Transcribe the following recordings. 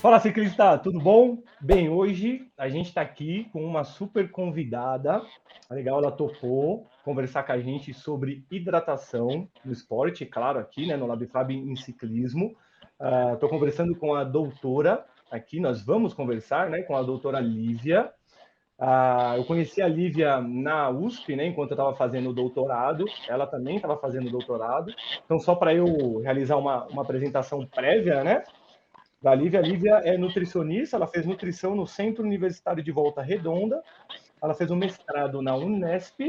Fala, ciclista, tudo bom? Bem, hoje a gente está aqui com uma super convidada. Legal, ela topou conversar com a gente sobre hidratação no esporte, claro, aqui, né, no LabFab em ciclismo. Estou conversando com a doutora aqui, nós vamos conversar, né, com a doutora Lívia. Eu conheci a Lívia na USP, né, enquanto eu estava fazendo o doutorado. Ela também estava fazendo o doutorado. Então, só para eu realizar uma apresentação prévia, né? Da Lívia. A Lívia é nutricionista, ela fez nutrição no Centro Universitário de Volta Redonda, ela fez o mestrado na Unesp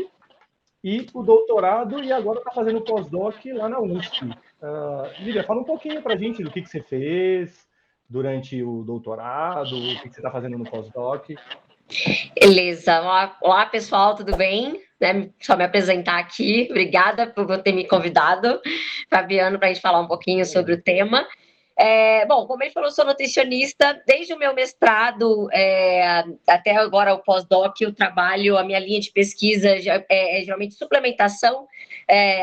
e o doutorado, e agora está fazendo pós-doc lá na USP. Lívia, fala um pouquinho para a gente do que você fez durante o doutorado, o que você está fazendo no pós-doc. Beleza. Olá, pessoal, tudo bem? Só me apresentar aqui. Obrigada por ter me convidado, Fabiano, para a gente falar um pouquinho sobre o tema. Bom, como ele falou, eu sou nutricionista. Desde o meu mestrado até agora o pós-doc, eu trabalho, a minha linha de pesquisa é geralmente suplementação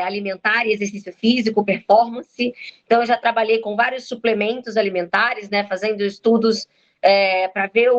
alimentar e exercício físico, performance. Então, eu já trabalhei com vários suplementos alimentares, né, fazendo estudos para ver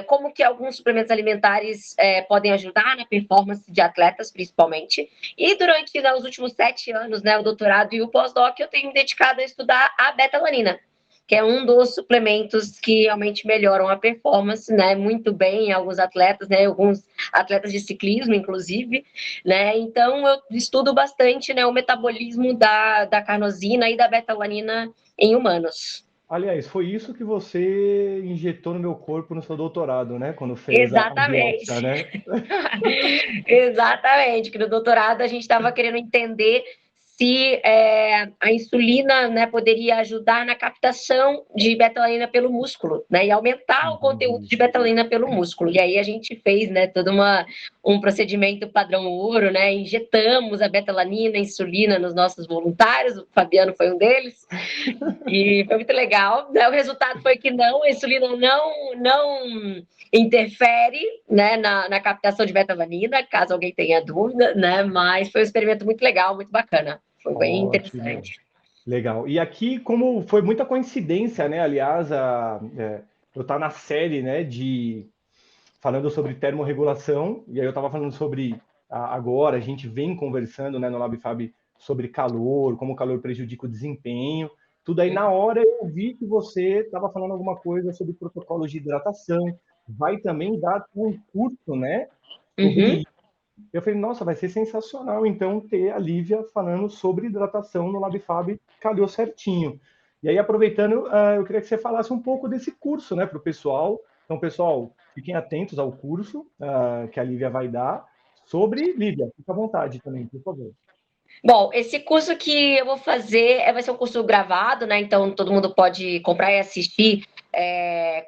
como que alguns suplementos alimentares podem ajudar na performance de atletas, principalmente. E durante os últimos 7 anos, né, o doutorado e o pós-doc, eu tenho me dedicado a estudar a beta-alanina, que é um dos suplementos que realmente melhoram a performance, né, muito bem em alguns atletas, né, alguns atletas de ciclismo, inclusive, né, então eu estudo bastante, né, o metabolismo da carnosina e da beta-alanina em humanos. Aliás, foi isso que você injetou no meu corpo no seu doutorado, né? Quando fez a biópsia, Exatamente. né? Exatamente, que no doutorado a gente estava querendo entender se a insulina, né, poderia ajudar na captação de betalanina pelo músculo, né, e aumentar o conteúdo de betalanina pelo músculo. E aí a gente fez, né, todo um procedimento padrão ouro, né, injetamos a betalanina, a insulina nos nossos voluntários, o Fabiano foi um deles, e foi muito legal. Né? O resultado foi que não, a insulina não interfere, né, na captação de beta-alanina, caso alguém tenha dúvida, né? Mas foi um experimento muito legal, muito bacana. Foi bem Ótimo. interessante. Legal. E aqui, como foi muita coincidência, né? Aliás, eu estar na série, né, falando sobre termorregulação, e aí eu estava falando sobre agora, a gente vem conversando, né, no LabFab sobre calor, como o calor prejudica o desempenho. Tudo aí na hora eu vi que você estava falando alguma coisa sobre protocolos de hidratação. Vai também dar um curso, né, Uhum. sobre. Eu falei, nossa, vai ser sensacional, então, ter a Lívia falando sobre hidratação no LabFab, calhou certinho. E aí, aproveitando, eu queria que você falasse um pouco desse curso, né, para o pessoal. Então, pessoal, fiquem atentos ao curso que a Lívia vai dar sobre Lívia. Fique à vontade também, por favor. Bom, esse curso que eu vou fazer vai ser um curso gravado, né? Então todo mundo pode comprar e assistir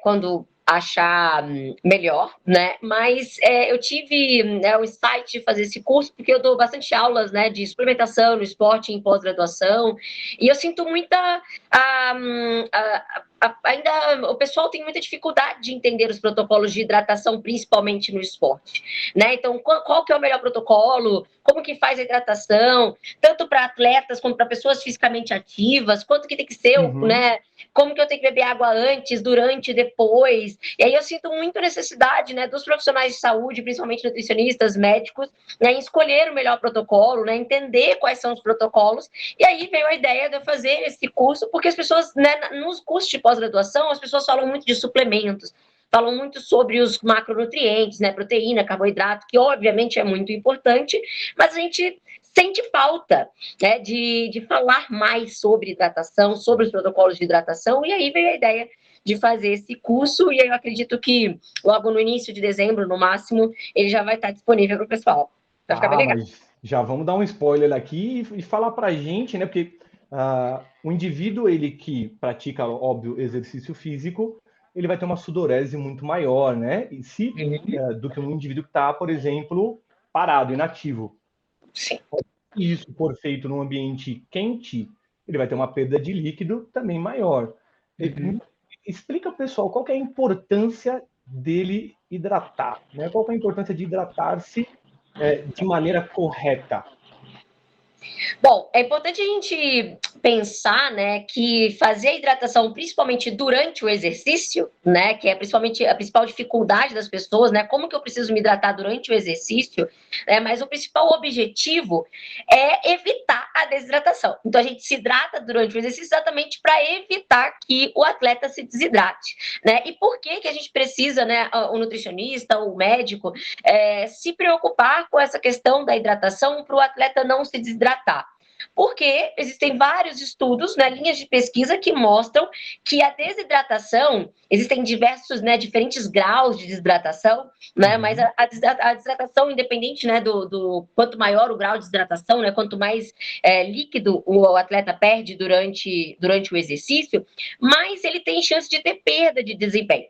quando achar melhor, né? Mas eu tive o insight de fazer esse curso porque eu dou bastante aulas, né, de suplementação no esporte em pós-graduação e eu sinto muita ainda o pessoal tem muita dificuldade de entender os protocolos de hidratação, principalmente no esporte, né? Então qual que é o melhor protocolo? Como que faz a hidratação? Tanto para atletas como para pessoas fisicamente ativas, quanto que tem que ser, Uhum. né? Como que eu tenho que beber água antes, durante, depois. E aí eu sinto muita necessidade, né, dos profissionais de saúde, principalmente nutricionistas, médicos, né, em escolher o melhor protocolo, né, entender quais são os protocolos. E aí veio a ideia de eu fazer esse curso, porque as pessoas, né, nos cursos de pós-graduação, as pessoas falam muito de suplementos, falam muito sobre os macronutrientes, né, proteína, carboidrato, que obviamente é muito importante, mas a gente sente falta, né, de falar mais sobre hidratação, sobre os protocolos de hidratação, e aí veio a ideia de fazer esse curso, e eu acredito que logo no início de dezembro, no máximo, ele já vai estar disponível para o pessoal. Vai ficar bem legal. Mas já vamos dar um spoiler aqui e falar para a gente, né? Porque o indivíduo, ele que pratica, óbvio, exercício físico, ele vai ter uma sudorese muito maior, né? Do que um indivíduo que está, por exemplo, parado, inativo. Sim. E isso for feito num ambiente quente, ele vai ter uma perda de líquido também maior. Explica, pessoal, qual que é a importância dele hidratar, né? Qual que é a importância de hidratar-se de maneira correta? Bom, é importante a gente pensar, né, que fazer a hidratação, principalmente durante o exercício, né, que é principalmente a principal dificuldade das pessoas, né, como que eu preciso me hidratar durante o exercício, né, mas o principal objetivo é evitar a desidratação. Então, a gente se hidrata durante o exercício exatamente para evitar que o atleta se desidrate, né, e por que que a gente precisa, né, o nutricionista, o médico, se preocupar com essa questão da hidratação para o atleta não se desidratar? Porque existem vários estudos, né, linhas de pesquisa que mostram que a desidratação, existem diversos, né, diferentes graus de desidratação, né, mas a desidratação, independente, né, do quanto maior o grau de desidratação, né, quanto mais líquido o atleta perde durante o exercício, mais ele tem chance de ter perda de desempenho.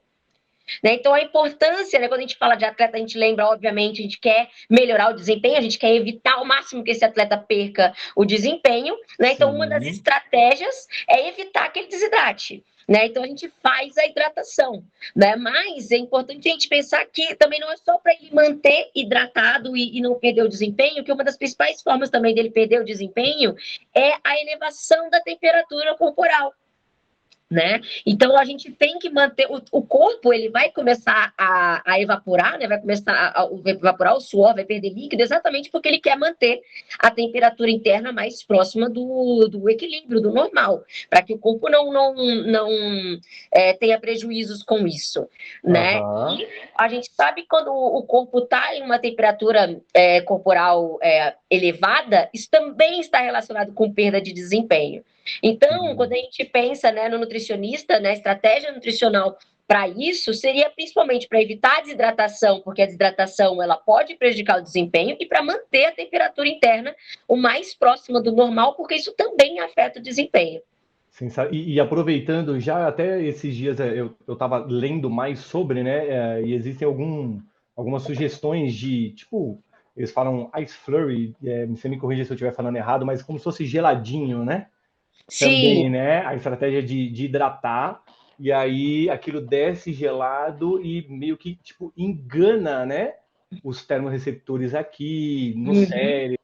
Né? Então, a importância, né, quando a gente fala de atleta, a gente lembra, obviamente, a gente quer melhorar o desempenho, a gente quer evitar ao máximo que esse atleta perca o desempenho. Né? Então, uma das estratégias é evitar que ele desidrate. Né? Então, a gente faz a hidratação. Né? Mas é importante a gente pensar que também não é só para ele manter hidratado e não perder o desempenho, que uma das principais formas também dele perder o desempenho é a elevação da temperatura corporal. Né? Então a gente tem que manter o corpo, ele vai começar a evaporar, né? Vai começar a evaporar o suor, vai perder líquido, exatamente porque ele quer manter a temperatura interna mais próxima do equilíbrio, do normal, para que o corpo não tenha prejuízos com isso, né? E a gente sabe quando o corpo está em uma temperatura corporal elevada, isso também está relacionado com perda de desempenho. Então, quando a gente pensa, né, no nutricionista, na estratégia nutricional para isso, seria principalmente para evitar a desidratação, porque a desidratação ela pode prejudicar o desempenho, e para manter a temperatura interna o mais próxima do normal, porque isso também afeta o desempenho. E aproveitando, já até esses dias eu estava lendo mais sobre, né? E existem algumas sugestões de, tipo, eles falam ice flurry, você me corrija se eu estiver falando errado, mas como se fosse geladinho, né? Sim. Também, né? A estratégia de hidratar, e aí aquilo desce gelado e meio que, tipo, engana, né? Os termorreceptores aqui no cérebro,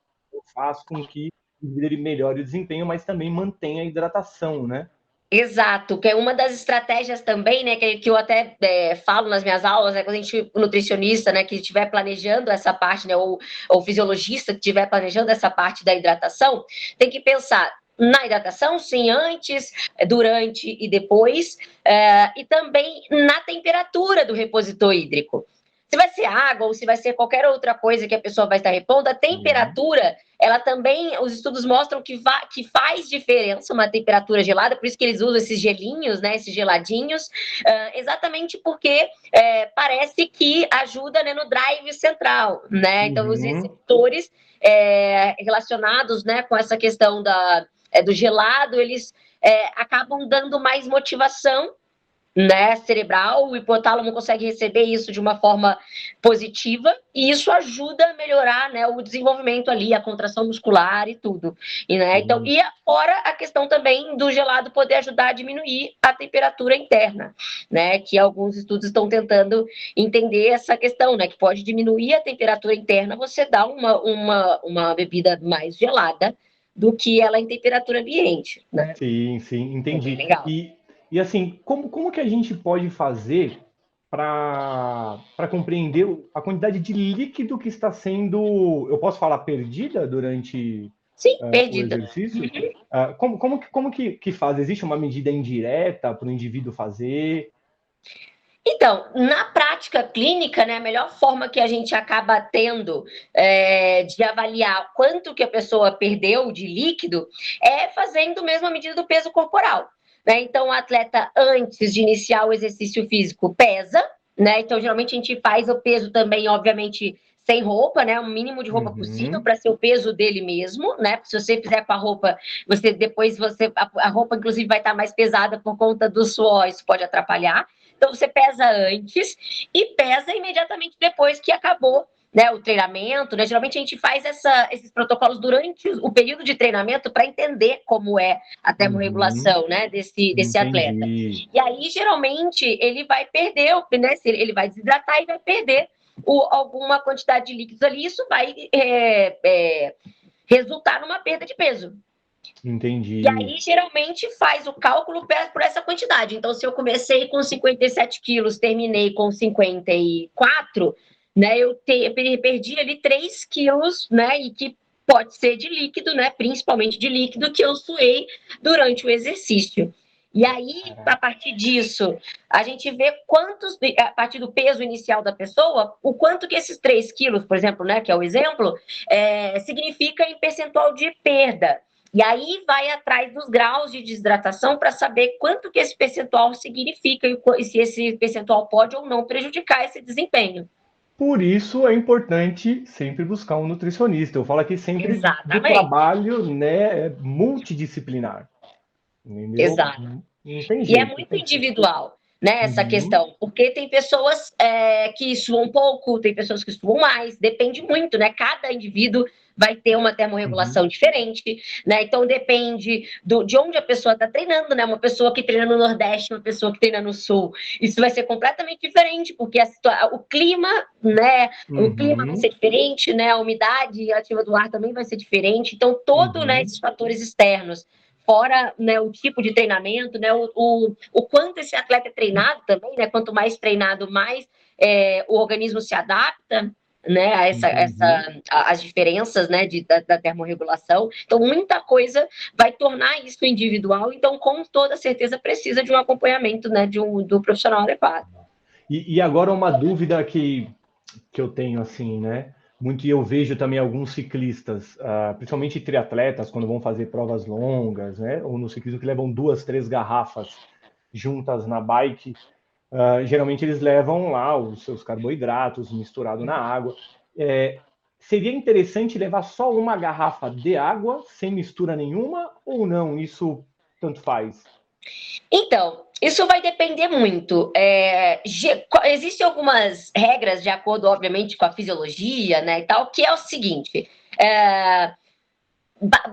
faz com que ele melhore o desempenho, mas também mantenha a hidratação, né? Exato, que é uma das estratégias também, né, que eu até falo nas minhas aulas, né, quando a gente, o nutricionista, né, que estiver planejando essa parte, né, ou o fisiologista que estiver planejando essa parte da hidratação, tem que pensar na hidratação, sim, antes, durante e depois, e também na temperatura do repositor hídrico. Se vai ser água ou se vai ser qualquer outra coisa que a pessoa vai estar repondo, a temperatura, ela também, os estudos mostram que faz diferença uma temperatura gelada, por isso que eles usam esses gelinhos, né, esses geladinhos, exatamente porque parece que ajuda, né, no drive central, né, então os receptores relacionados, né, com essa questão do gelado, eles acabam dando mais motivação, né, cerebral, o hipotálamo consegue receber isso de uma forma positiva, e isso ajuda a melhorar, né, o desenvolvimento ali, a contração muscular e tudo. E, né, então, e fora a questão também do gelado poder ajudar a diminuir a temperatura interna, né, que alguns estudos estão tentando entender essa questão, né, que pode diminuir a temperatura interna, você dá uma bebida mais gelada do que ela em temperatura ambiente, né? Sim, entendi. É legal. E assim, como que a gente pode fazer para compreender a quantidade de líquido que está sendo, eu posso falar, perdida durante Sim, o perdida. exercício? Como que faz? Existe uma medida indireta para o indivíduo fazer? Então, na prática clínica, né, a melhor forma que a gente acaba tendo de avaliar quanto que a pessoa perdeu de líquido é fazendo mesmo a medida do peso corporal. Né? Então, o atleta, antes de iniciar o exercício físico, pesa, né? Então, geralmente a gente faz o peso também, obviamente, sem roupa, né? O mínimo de roupa possível para ser o peso dele mesmo, né? Porque se você fizer com a roupa, a roupa, inclusive, vai estar mais pesada por conta do suor, isso pode atrapalhar. Então, você pesa antes e pesa imediatamente depois que acabou, né, o treinamento. Né? Geralmente, a gente faz esses protocolos durante o período de treinamento para entender como é a termorregulação, né, desse atleta. E aí, geralmente, ele vai perder, né, ele vai desidratar e vai perder alguma quantidade de líquidos ali. Isso vai resultar numa perda de peso. Entendi. E aí, geralmente, faz o cálculo por essa quantidade. Então, se eu comecei com 57 quilos, terminei com 54, né, eu perdi ali 3 quilos, né, e que pode ser de líquido, né, principalmente de líquido, que eu suei durante o exercício. E aí, a partir disso, a gente vê a partir do peso inicial da pessoa, o quanto que esses 3 quilos, por exemplo, né, que é o exemplo, significa em percentual de perda. E aí vai atrás dos graus de desidratação para saber quanto que esse percentual significa e se esse percentual pode ou não prejudicar esse desempenho. Por isso é importante sempre buscar um nutricionista. Eu falo aqui sempre do Exatamente. trabalho, né, multidisciplinar. Entendeu? Exato. Não tem E jeito. é muito individual, né, essa questão, porque tem pessoas que suam pouco, tem pessoas que suam mais, depende muito, né? Cada indivíduo vai ter uma termorregulação diferente, né? Então depende de onde a pessoa está treinando, né? Uma pessoa que treina no Nordeste, uma pessoa que treina no Sul, isso vai ser completamente diferente, porque o clima, né? O clima vai ser diferente, né? A umidade relativa do ar também vai ser diferente. Então né, esses fatores externos, fora, né, o tipo de treinamento, né, o quanto esse atleta é treinado também, né? Quanto mais treinado, mais o organismo se adapta, né, as diferenças, né, da termorregulação. Então, muita coisa vai tornar isso individual. Então, com toda certeza, precisa de um acompanhamento, né, do profissional adequado. E agora uma dúvida que eu tenho, assim, né? Muito, e eu vejo também alguns ciclistas, principalmente triatletas, quando vão fazer provas longas, né? Ou no ciclismo que levam 2, 3 garrafas juntas na bike. Geralmente eles levam lá os seus carboidratos misturado na água. Seria interessante levar só uma garrafa de água, sem mistura nenhuma, ou não? Isso tanto faz? Então, isso vai depender muito. Existem algumas regras, de acordo, obviamente, com a fisiologia, né, e tal, que é o seguinte.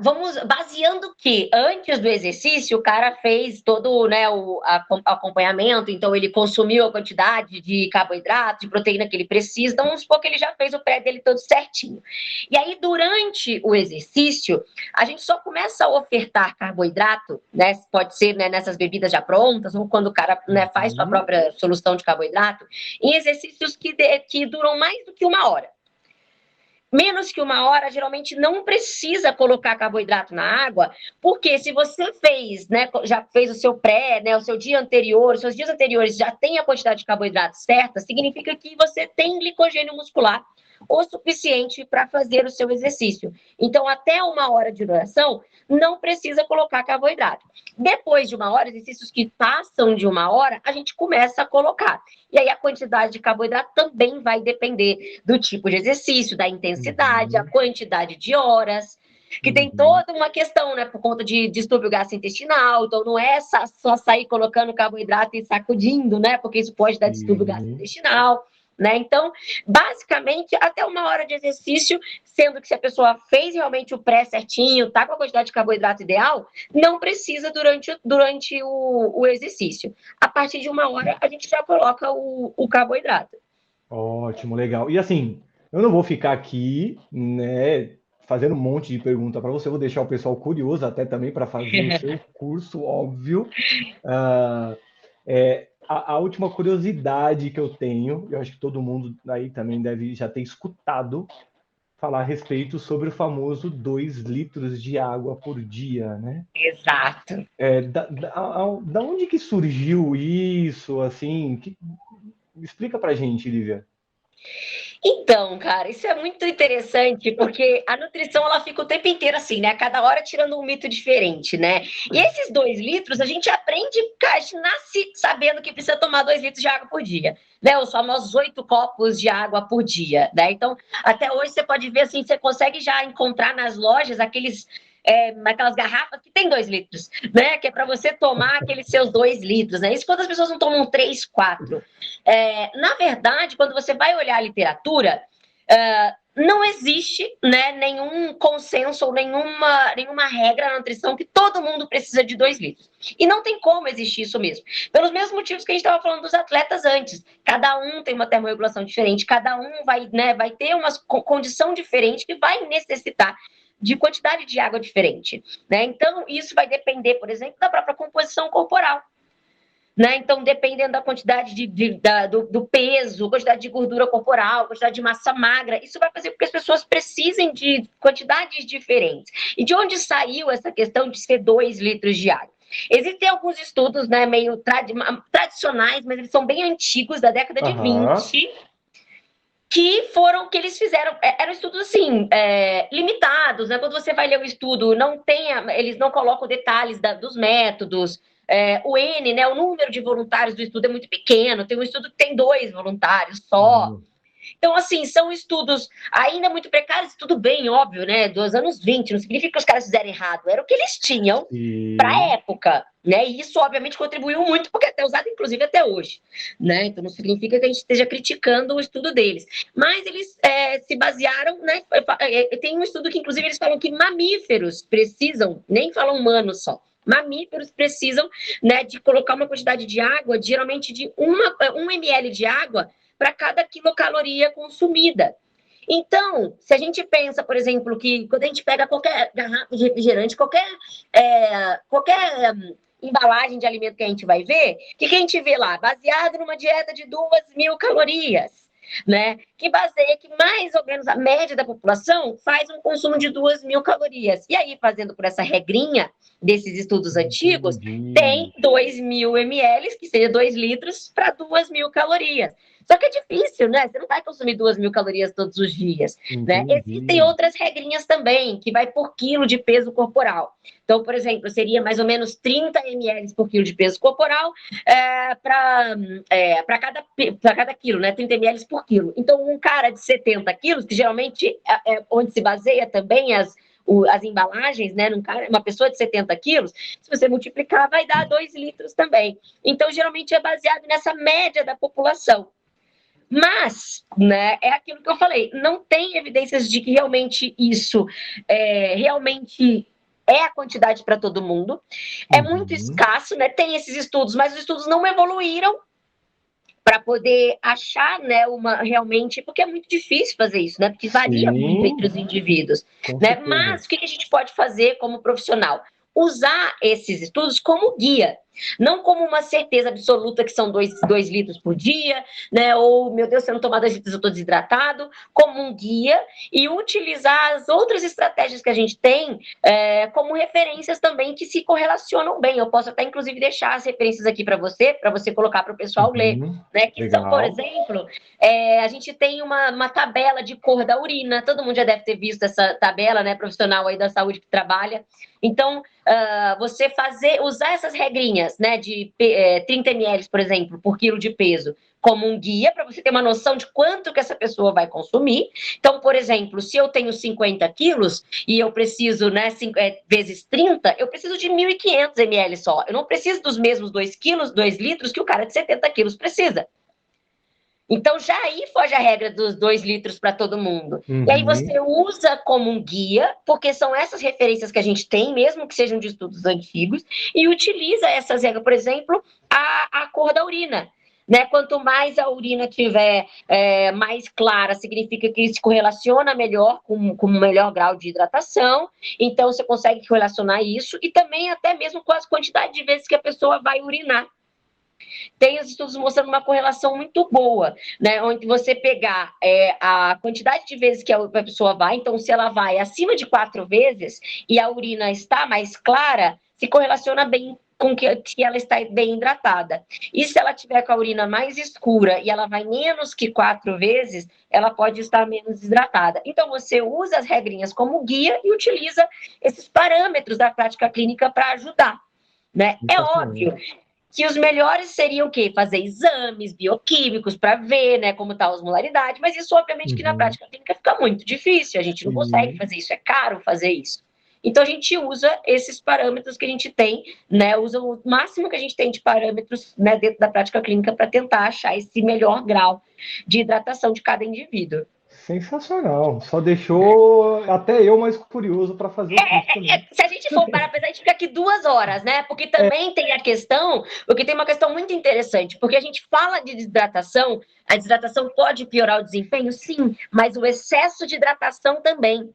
Vamos baseando que antes do exercício o cara fez todo, né, o acompanhamento, então ele consumiu a quantidade de carboidrato, de proteína que ele precisa, então vamos supor que ele já fez o pré dele todo certinho. E aí durante o exercício a gente só começa a ofertar carboidrato, né, pode ser, né, nessas bebidas já prontas ou quando o cara, né, faz sua própria solução de carboidrato, em exercícios que duram mais do que 1 hora. Menos que 1 hora, geralmente não precisa colocar carboidrato na água, porque se você fez, né, já fez o seu pré, né, o seu dia anterior, os seus dias anteriores já tem a quantidade de carboidrato certa, significa que você tem glicogênio muscular o suficiente para fazer o seu exercício. Então, até 1 hora de duração, não precisa colocar carboidrato. Depois de 1 hora, exercícios que passam de 1 hora, a gente começa a colocar. E aí a quantidade de carboidrato também vai depender do tipo de exercício, da intensidade, a quantidade de horas, que tem toda uma questão, né, por conta de distúrbio gastrointestinal, então não é só sair colocando carboidrato e sacudindo, né, porque isso pode dar distúrbio gastrointestinal, né, então, basicamente, até 1 hora de exercício, sendo que se a pessoa fez realmente o pré certinho, tá com a quantidade de carboidrato ideal, não precisa durante o exercício. A partir de 1 hora, a gente já coloca o carboidrato. Ótimo, legal. E assim, eu não vou ficar aqui, né, fazendo um monte de pergunta para você, eu vou deixar o pessoal curioso até também para fazer o seu curso, óbvio. A última curiosidade que eu tenho, eu acho que todo mundo aí também deve já ter escutado falar a respeito sobre o famoso 2 litros de água por dia, né? Exato. Da onde que surgiu isso, assim? Explica pra gente, Lívia. Então, cara, isso é muito interessante, porque a nutrição ela fica o tempo inteiro assim, né? A cada hora tirando um mito diferente, né? E esses 2 litros, a gente aprende, cara, a gente nasce sabendo que precisa tomar 2 litros de água por dia, né? Os famosos 8 copos de água por dia, né? Então, até hoje você pode ver assim, você consegue já encontrar nas lojas aquelas garrafas que tem 2 litros, né? Que é para você tomar aqueles seus 2 litros, né? Isso quando as pessoas não tomam 3, 4. Na verdade, quando você vai olhar a literatura, não existe, né, nenhum consenso ou nenhuma regra na nutrição que todo mundo precisa de 2 litros. E não tem como existir isso mesmo. Pelos mesmos motivos que a gente estava falando dos atletas antes. Cada um tem uma termorregulação diferente, cada um vai ter uma condição diferente que vai necessitar de quantidade de água diferente, né? Então, isso vai depender, por exemplo, da própria composição corporal. Né? Então, dependendo da quantidade do peso, quantidade de gordura corporal, quantidade de massa magra, isso vai fazer com que as pessoas precisem de quantidades diferentes. E de onde saiu essa questão de ser 2 litros de água? Existem alguns estudos, né, meio tradicionais, mas eles são bem antigos, da década de 20, que eles fizeram, eram estudos assim, limitados, né? Quando você vai ler o estudo, eles não colocam detalhes dos métodos. O N, né, o número de voluntários do estudo é muito pequeno, tem um estudo que tem 2 voluntários só. Então, assim, são estudos ainda muito precários, tudo bem, óbvio, né, dos anos 20, não significa que os caras fizeram errado, era o que eles tinham para a época, né, e isso, obviamente, contribuiu muito, porque é usado, inclusive, até hoje, né, então não significa que a gente esteja criticando o estudo deles, mas eles se basearam, né, tem um estudo que, inclusive, eles falam que mamíferos precisam, nem falam humanos só, mamíferos precisam, né, de colocar uma quantidade de água, geralmente de 1 ml de água para cada quilocaloria consumida. Então, se a gente pensa, por exemplo, que quando a gente pega qualquer garrafa de refrigerante, qualquer embalagem de alimento que a gente vai ver, o que a gente vê lá? Baseado numa dieta de 2.000 calorias. Né, que baseia que mais ou menos a média da população faz um consumo de 2.000 calorias. E aí, fazendo por essa regrinha desses estudos antigos, tem 2.000 ml, que seria 2 litros, para 2.000 calorias. Só que é difícil, né? Você não vai consumir 2.000 calorias todos os dias. Né? Existem outras regrinhas também, que vai por quilo de peso corporal. Então, por exemplo, seria mais ou menos 30 ml por quilo de peso corporal para cada quilo, né? 30 ml por quilo. Então, um cara de 70 quilos, que geralmente é onde se baseia também as embalagens, né? Uma pessoa de 70 quilos, se você multiplicar, vai dar 2 litros também. Então, geralmente é baseado nessa média da população. Mas, né, é aquilo que eu falei, não tem evidências de que realmente isso realmente é a quantidade para todo mundo. É muito escasso, né? Tem esses estudos, mas os estudos não evoluíram para poder achar, né, realmente, porque é muito difícil fazer isso, né? Porque varia muito entre os indivíduos, né? Mas o que a gente pode fazer como profissional? Usar esses estudos como guia, não como uma certeza absoluta que são 2 litros por dia, né? Ou, meu Deus, se eu não tomar 2 litros, eu estou desidratado, como um guia, e utilizar as outras estratégias que a gente tem como referências também que se correlacionam bem. Eu posso até, inclusive, deixar as referências aqui para você colocar para o pessoal ler, né? Que são, por exemplo, a gente tem uma tabela de cor da urina, todo mundo já deve ter visto essa tabela, né? Profissional aí da saúde que trabalha. Então, você usar essas regrinhas, né, de 30 ml, por exemplo, por quilo de peso, como um guia, para você ter uma noção de quanto que essa pessoa vai consumir. Então, por exemplo, se eu tenho 50 quilos e eu preciso, né, vezes 30, eu preciso de 1.500 ml só. Eu não preciso dos mesmos 2 litros que o cara de 70 quilos precisa. Então, já aí foge a regra dos 2 litros para todo mundo. E aí você usa como um guia, porque são essas referências que a gente tem, mesmo que sejam de estudos antigos, e utiliza essas regras, por exemplo, a cor da urina. Né? Quanto mais a urina tiver mais clara, significa que se correlaciona melhor com um melhor grau de hidratação, então você consegue correlacionar isso, e também até mesmo com as quantidades de vezes que a pessoa vai urinar. Tem os estudos mostrando uma correlação muito boa, né? Onde você pegar a quantidade de vezes que a pessoa vai, então se ela vai acima de 4 vezes e a urina está mais clara, se correlaciona bem com que ela está bem hidratada. E se ela tiver com a urina mais escura e ela vai menos que 4 vezes, ela pode estar menos hidratada. Então, você usa as regrinhas como guia e utiliza esses parâmetros da prática clínica para ajudar. Né? É óbvio que os melhores seriam o quê? Fazer exames bioquímicos para ver, né, como está a osmolaridade, mas isso, obviamente, que na prática clínica fica muito difícil, a gente não consegue fazer isso, é caro fazer isso. Então, a gente usa esses parâmetros que a gente tem, né, usa o máximo que a gente tem de parâmetros, né, dentro da prática clínica para tentar achar esse melhor grau de hidratação de cada indivíduo. Sensacional. Só deixou até eu mais curioso para fazer o curso também. Se a gente for parar, a gente fica aqui 2 horas, né? Porque também tem a questão, porque tem uma questão muito interessante, porque a gente fala de desidratação, a desidratação pode piorar o desempenho? Sim, mas o excesso de hidratação também.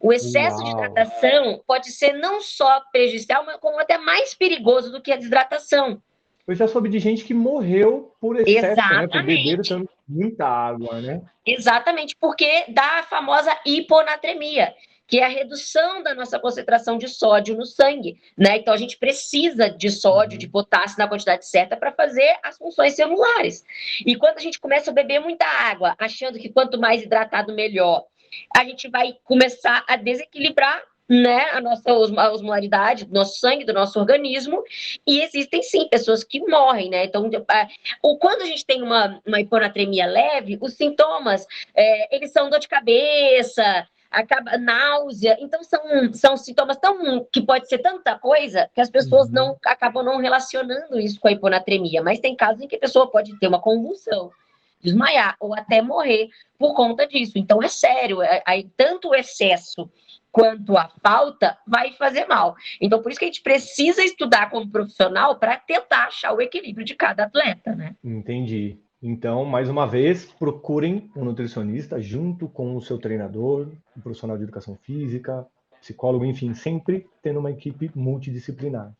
O excesso de hidratação pode ser não só prejudicial, mas como até mais perigoso do que a desidratação. Eu já soube de gente que morreu por excesso, né? Por beber muita água, né? Exatamente, porque dá a famosa hiponatremia, que é a redução da nossa concentração de sódio no sangue, né? Então a gente precisa de sódio, de potássio na quantidade certa para fazer as funções celulares. E quando a gente começa a beber muita água, achando que quanto mais hidratado melhor, a gente vai começar a desequilibrar, né, a nossa osmolaridade do nosso sangue, do nosso organismo, e existem sim pessoas que morrem, né? Então, quando a gente tem uma hiponatremia leve, os sintomas eles são dor de cabeça, acaba náusea, então são sintomas que pode ser tanta coisa que as pessoas acabam não relacionando isso com a hiponatremia, mas tem casos em que a pessoa pode ter uma convulsão, desmaiar ou até morrer por conta disso. Então é sério, aí tanto o excesso quanto a falta vai fazer mal. Então por isso que a gente precisa estudar como profissional para tentar achar o equilíbrio de cada atleta, né? Entendi. Então, mais uma vez, procurem um nutricionista junto com o seu treinador, um profissional de educação física, psicólogo, enfim, sempre tendo uma equipe multidisciplinar.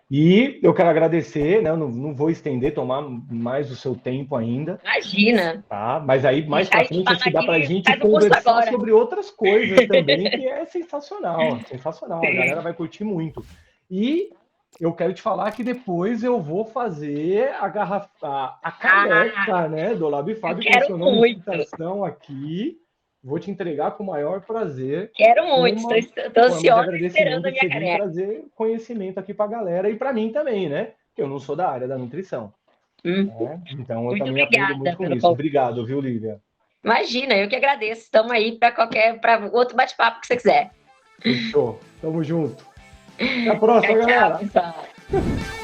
E eu quero agradecer, né? Eu não vou estender, tomar mais o seu tempo ainda. Imagina! Tá? Mas aí, mais pra frente, acho que dá pra gente conversar sobre outras coisas também, que é sensacional, sensacional. A galera vai curtir muito. E eu quero te falar que depois eu vou fazer a caneca, né, do Lab Fab, com seu nome de citação aqui. Vou te entregar com o maior prazer. Quero muito, estou ansiosa esperando a minha caneca. Trazer conhecimento aqui para a galera e para mim também, né? Que eu não sou da área da nutrição. Então eu muito também aprendo muito com isso. Obrigado, viu, Lívia? Imagina, eu que agradeço. Estamos aí para outro bate-papo que você quiser. Fechou. Tamo junto. Até a próxima, galera. Tchau, pessoal.